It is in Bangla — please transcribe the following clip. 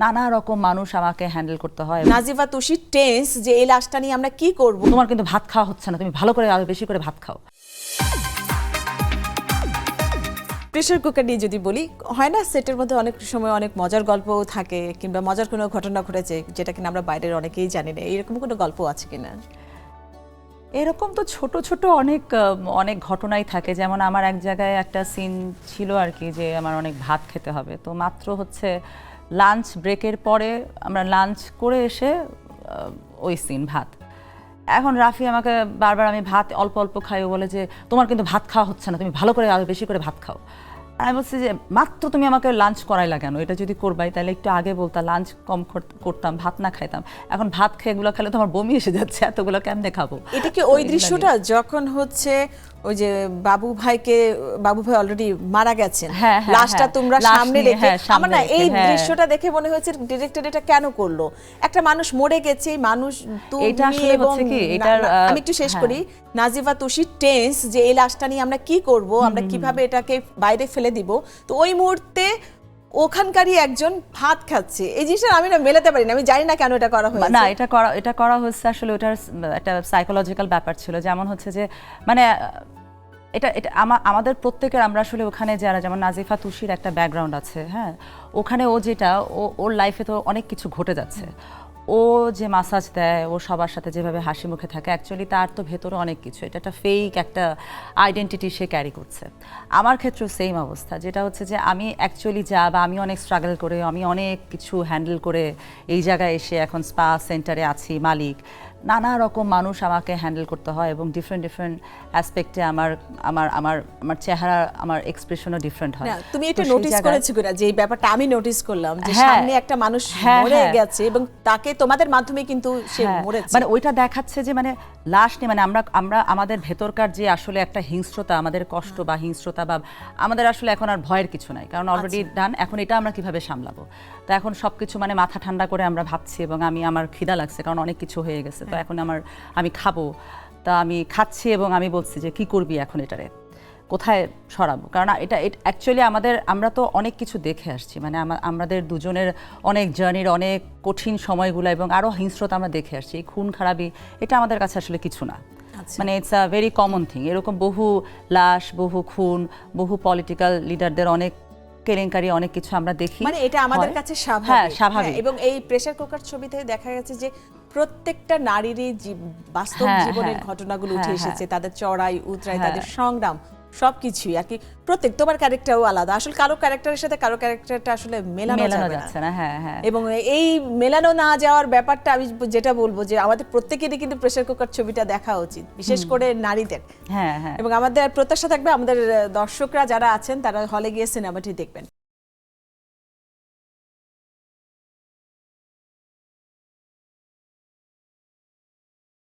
নানা রকম মানুষ আমাকে হ্যান্ডেল করতে হয়। নাজিফা তুষি টেন্স যে এই লাশটা নিয়ে আমরা কি করব। তোমার কিন্তু ভাত খাওয়া হচ্ছে না, তুমি ভালো করে আরো বেশি করে ভাত খাও। প্রেসার কুকার নিয়ে যদি বলি, হয় না সেটের মধ্যে অনেক সময় অনেক মজার গল্পও থাকে কিংবা মজার কোনো ঘটনা ঘটেছে যেটা কিনা আমরা বাইরের অনেকেই জানি না, এরকম কোনো গল্প আছে কিনা? এরকম তো ছোট ছোট অনেক অনেক ঘটনাই থাকে। যেমন আমার এক জায়গায় একটা সিন ছিল আর কি, যে আমার অনেক ভাত খেতে হবে, তো মাত্র হচ্ছে লাঞ্চ ব্রেকের পরে আমরা লাঞ্চ করে এসে ওই সিন ভাত। এখন রাফি আমাকে বারবার আমি ভাত অল্প অল্প খাই, ও বলে যে তোমার কিন্তু ভাত খাওয়া হচ্ছে না, তুমি ভালো করে আরো বেশি করে ভাত খাও। আর আমি বলছি যে মাত্র তুমি আমাকে লাঞ্চ করাইলা কেন, এটা যদি করবাই তাহলে একটু আগে বলতা, লাঞ্চ কম করতাম, ভাত না খাইতাম। এখন ভাত খেয়ে এগুলো খেলে তো আমার বমি এসে যাচ্ছে, এতগুলো কেমনে খাবো। এটা কি ওই দৃশ্যটা যখন হচ্ছে ওই যে বাবু ভাই অলরেডি মারা গেছেন, লাশটা তোমরা সামনে রেখে, আমার না এই দৃশ্যটা দেখে মনে হয়েছে ডিরেক্টর এটা কেন করলো? একটা মানুষ মরে গেছে, মানুষ আমি একটু শেষ করি। নাজিফা তুষি টেন্স যে এই লাশটা নিয়ে আমরা কি করব, আমরা কিভাবে এটাকে বাইরে ফেলে দিব, তো ওই মুহূর্তে ওখানকারই একজন ভাত খাচ্ছে। এই জিনিসটা আমি না মেলাতে পারি না, আমি জানি না কেন এটা করা হয়েছে। না, এটা করা হচ্ছে আসলে ওটার একটা সাইকোলজিক্যাল ব্যাপার ছিল। যেমন হচ্ছে যে মানে এটা আমাদের প্রত্যেকের, আমরা আসলে ওখানে যারা, যেমন নাজিফা তুষির একটা ব্যাকগ্রাউন্ড আছে, হ্যাঁ, ওখানে ও যেটা ওর লাইফে তো অনেক কিছু ঘটে যাচ্ছে। ও যে মাসাজ দেয়, ও সবার সাথে যেভাবে হাসি মুখে থাকে, অ্যাকচুয়ালি তার তো ভেতরে অনেক কিছু, এটা একটা ফেক একটা আইডেন্টিটি সে ক্যারি করছে। আমার ক্ষেত্রেও সেম অবস্থা, যেটা হচ্ছে যে আমি অ্যাকচুয়ালি বা আমি অনেক স্ট্রাগল করে, আমি অনেক কিছু হ্যান্ডেল করে এই জায়গায় এসে এখন স্পা সেন্টারে আছি, মালিক, নানা রকম মানুষ আমাকে হ্যান্ডেল করতে হয় এবং ডিফারেন্ট অ্যাসপেক্টে আমার আমার আমার আমার চেহারা, আমার এক্সপ্রেশনও ডিফারেন্ট হয়। তুমি এটা নোটিস করেছো কিনা যে এই ব্যাপারটা আমি নোটিস করলাম যে সামনে একটা মানুষ মরে গেছে এবং তাকে তোমাদের মাধ্যমে কিন্তু সে মরেছে, মানে ওইটা দেখাচ্ছে যে মানে লাশ নেই, মানে আমরা আমাদের ভেতরকার যে আসলে একটা হিংস্রতা, আমাদের কষ্ট বা হিংস্রতা, বা আমাদের আসলে এখন আর ভয়ের কিছু নাই, কারণ অলরেডি ডান। এখন এটা আমরা কিভাবে সামলাবো, তো এখন সবকিছু মানে মাথা ঠান্ডা করে আমরা ভাবছি, এবং আমার খিদা লাগছে কারণ অনেক কিছু হয়ে গেছে, তো এখন আমি খাবো, তা আমি খাচ্ছি এবং আমি বলছি যে কি করবি এখন, এটারে কোথায় সরাবো। কারণ এটা অ্যাকচুয়ালি আমরা তো অনেক কিছু দেখে আসছি, মানে আমাদের দুজনের অনেক জার্নির অনেক কঠিন সময়গুলো এবং আরও হিংস্রতা আমরা দেখে আসছি। এই খুন খারাপি এটা আমাদের কাছে আসলে কিছু না, মানে it's a very common thing. এরকম বহু লাশ, বহু খুন, বহু পলিটিক্যাল লিডারদের অনেক কেলেঙ্কারি, অনেক কিছু আমরা দেখি, মানে এটা আমাদের কাছে স্বাভাবিক। এবং এই প্রেসার কুকার ছবিতে দেখা গেছে যে প্রত্যেকটা নারীরই বাস্তব জীবনের ঘটনাগুলো উঠে এসেছে, তাদের চড়াই উতরাই, তাদের সংগ্রাম, সবকিছুই আর কি। প্রত্যেক তোমার ক্যারেক্টারও আলাদা, আসলে কারো ক্যারেক্টারের সাথে কারো ক্যারেক্টারটা আসলে মেলানো যাচ্ছে না। এবং এই মেলানো না যাওয়ার ব্যাপারটা আমি যেটা বলবো যে আমাদের প্রত্যেকেরই কিন্তু প্রেসার কুকার ছবিটা দেখা উচিত, বিশেষ করে নারীদের। এবং আমাদের প্রত্যাশা থাকবে আমাদের দর্শকরা যারা আছেন তারা হলে গিয়ে সিনেমাটি দেখবেন।